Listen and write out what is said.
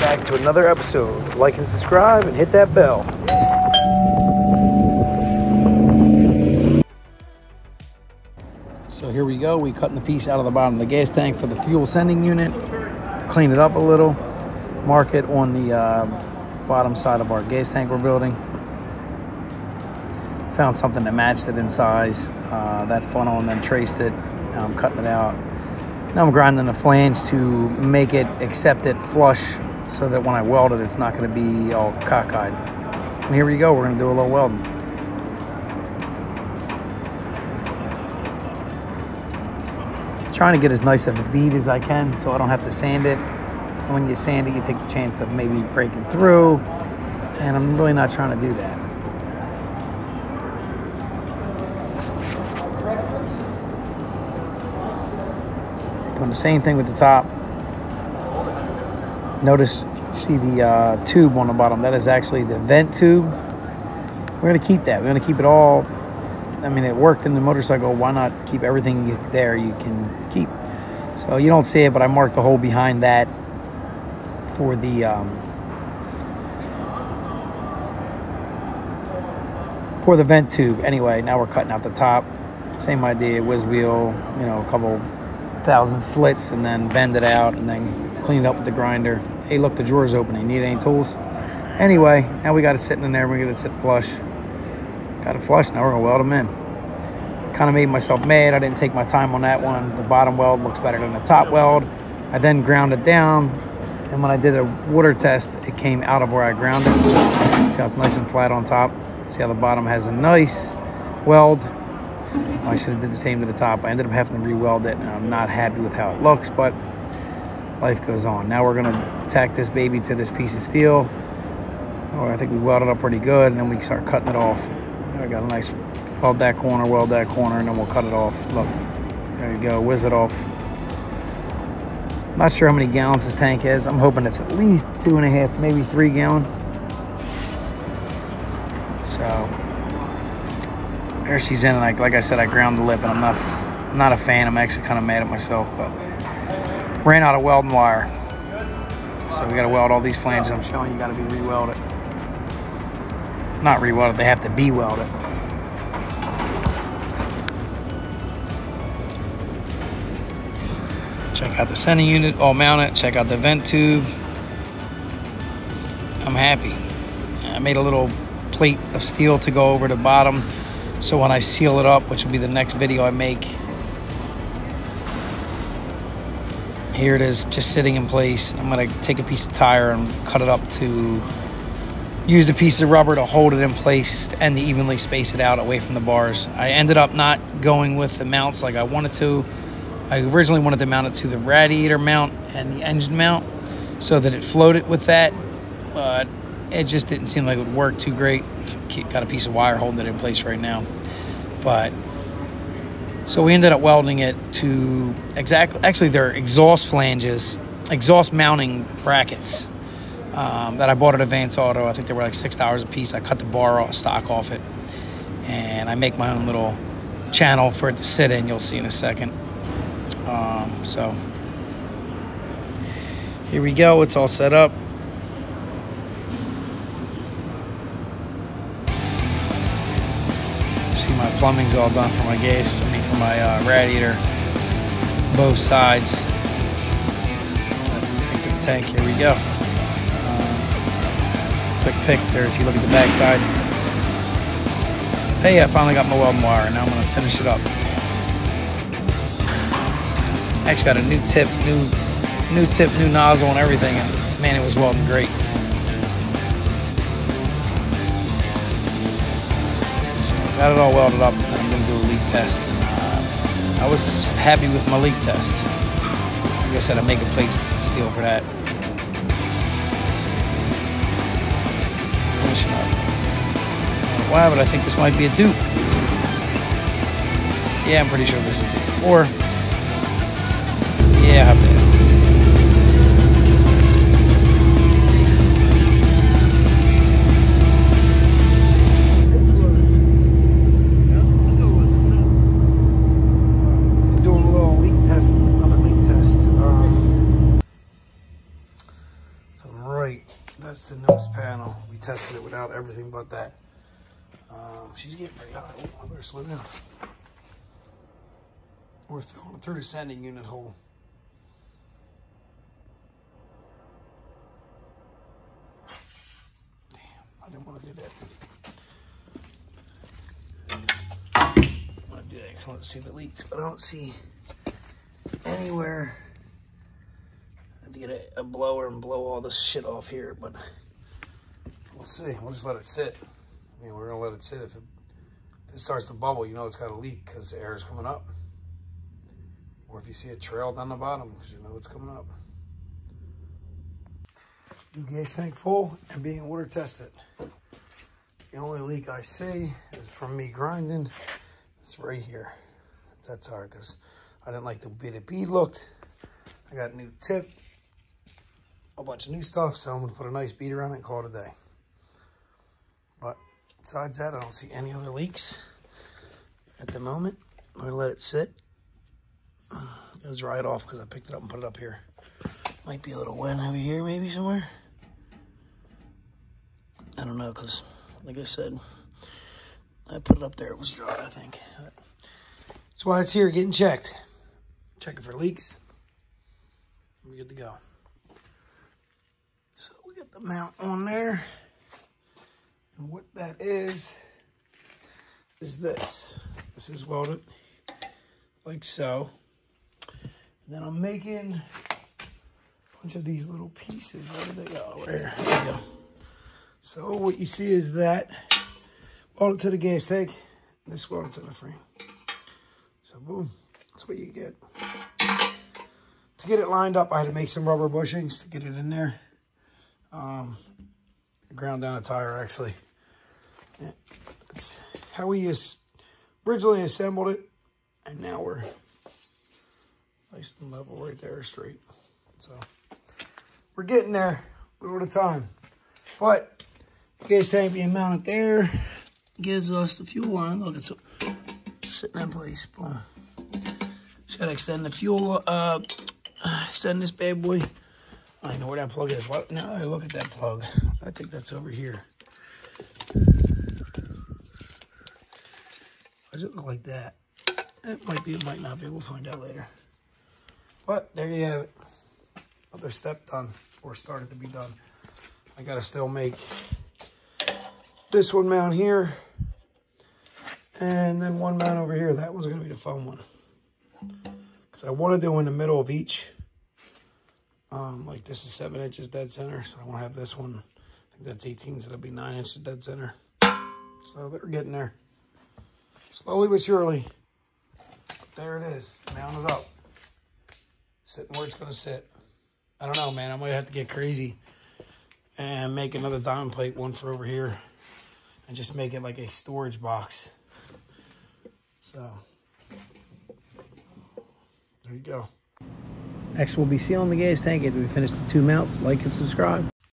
back to another episode. Like and subscribe and hit that bell. So here we go. We cutting the piece out of the bottom of the gas tank for the fuel sending unit. Clean it up a little. Mark it on the bottom side of our gas tank we're building. Found something that matched it in size, that funnel, and then traced it. Now I'm cutting it out. Now I'm grinding the flange to make it accept it flush so that when I weld it, it's not going to be all cockeyed. And here we go. We're going to do a little welding. Trying to get as nice of a bead as I can so I don't have to sand it. And when you sand it, you take the chance of maybe breaking through. And I'm really not trying to do that. Doing the same thing with the top. Notice, see the tube on the bottom. That is actually the vent tube. We're going to keep that. We're going to keep it all. I mean, it worked in the motorcycle. Why not keep everything there you can keep? So you don't see it, but I marked the hole behind that for the vent tube. Anyway, now we're cutting out the top. Same idea, whiz wheel, you know, a couple 1,000 slits, and then bend it out, and then clean it up with the grinder. Hey, look, the drawer's open. You need any tools? Anyway, now we got it sitting in there. We're gonna sit flush. Got it flush. Now we're gonna weld them in. Kind of made myself mad. I didn't take my time on that one. The bottom weld looks better than the top weld. I then ground it down, and when I did a water test, it came out of where I ground it. See how it's nice and flat on top? See how the bottom has a nice weld? I should have did the same to the top. I ended up having to re-weld it, and I'm not happy with how it looks, but life goes on. Now we're gonna tack this baby to this piece of steel. Oh, I think we welded up pretty good, and then we start cutting it off. I got a nice weld that corner, and then we'll cut it off. Look, there you go, whiz it off. Not sure how many gallons this tank is. I'm hoping it's at least 2.5, maybe 3 gallon. So there she's in. Like I said, I ground the lip, and I'm not a fan. I'm actually kind of mad at myself, but ran out of welding wire. So we got to weld all these flanges. I'm showing you got to be re-welded. Not re-welded, they have to be welded. Check out the sending unit, all mounted. Check out the vent tube. I'm happy. I made a little plate of steel to go over the bottom, so when I seal it up, which will be the next video I make, here it is, just sitting in place. I'm gonna take a piece of tire and cut it up to use the piece of rubber to hold it in place and to evenly space it out away from the bars. I ended up not going with the mounts like I wanted to. I originally wanted to mount it to the radiator mount and the engine mount so that it floated with that, but it just didn't seem like it would work too great. Got a piece of wire holding it in place right now. But so we ended up welding it to actually they're exhaust flanges, exhaust mounting brackets that I bought at Advance Auto. I think they were like $6 a piece. I cut the bar stock off it, and I make my own little channel for it to sit in. You'll see in a second. So here we go. It's all set up. See, my plumbing's all done for my gas. I mean, for my radiator, both sides. The tank. Here we go. Quick pick there. If you look at the back side. Hey, I finally got my welding wire. Now I'm gonna finish it up. Actually got a new tip, new nozzle and everything, and man, it was welding great. So got it all welded up, and I'm gonna do a leak test. And, I was happy with my leak test. Like I said, I make a plate steel for that. Finishing up. Why? But I think this might be a dupe. Yeah, I'm pretty sure this is a dupe. Or yeah, I have to. Doing a little leak test, another leak test. right. That's the nose panel. We tested it without everything but that. She's getting pretty hot. Oh, I better slow down. We're going through the sending unit hole. Damn, I didn't want to do that. I want to do that because I want to see if it leaks, but I don't see anywhere. I have to get a blower and blow all this shit off here, but we'll see. We'll just let it sit. I mean, we're gonna let it sit. If it starts to bubble, you know it's got a leak because the air is coming up. Or if you see a trail down the bottom, because you know it's coming up. New gas tank full and being water tested. The only leak I see is from me grinding. It's right here. That's hard because I didn't like the way the bead looked. I got a new tip, a bunch of new stuff, so I'm gonna put a nice bead around it and call it a day. But besides that, I don't see any other leaks at the moment. I'm gonna let it sit. I'll dry it off because I picked it up and put it up here. Might be a little wet over here, maybe somewhere. I don't know, because like I said, I put it up there. It was dry, I think. That's why it's here, getting checked. Checking for leaks. We're good to go. So we got the mount on there. And what that is this. This is welded like so. And then I'm making a bunch of these little pieces. Where did they go? Over here. There we go. So what you see is that welded to the gas tank. This welded to the frame. So boom. That's what you get. To get it lined up, I had to make some rubber bushings to get it in there. Ground down a tire, actually. Yeah, that's how we originally assembled it, and now we're nice and level right there, straight. So we're getting there, a little at a time. But the gas tank being mounted there gives us the fuel line. Look, it's sitting in place. Boom. Just gotta extend the fuel, extend this bad boy. I know where that plug is. What? Now that I look at that plug, I think that's over here. Does it look like that? It might be, it might not be. We'll find out later. But there you have it. Another step done, or started to be done. I gotta still make this one mount here, and then one mount over here. That one's gonna be the fun one, because I want to do in the middle of each. Like this is 7 inches dead center, so I want to have this one. I think that's 18, so it'll be 9 inches dead center. So they're getting there, slowly but surely. There it is, mounted up, sitting where it's gonna sit. I don't know, man. I might have to get crazy and make another diamond plate, one for over here, and just make it like a storage box. So there you go. Next, we'll be sealing the gas tank after we finish the 2 mounts. Like and subscribe.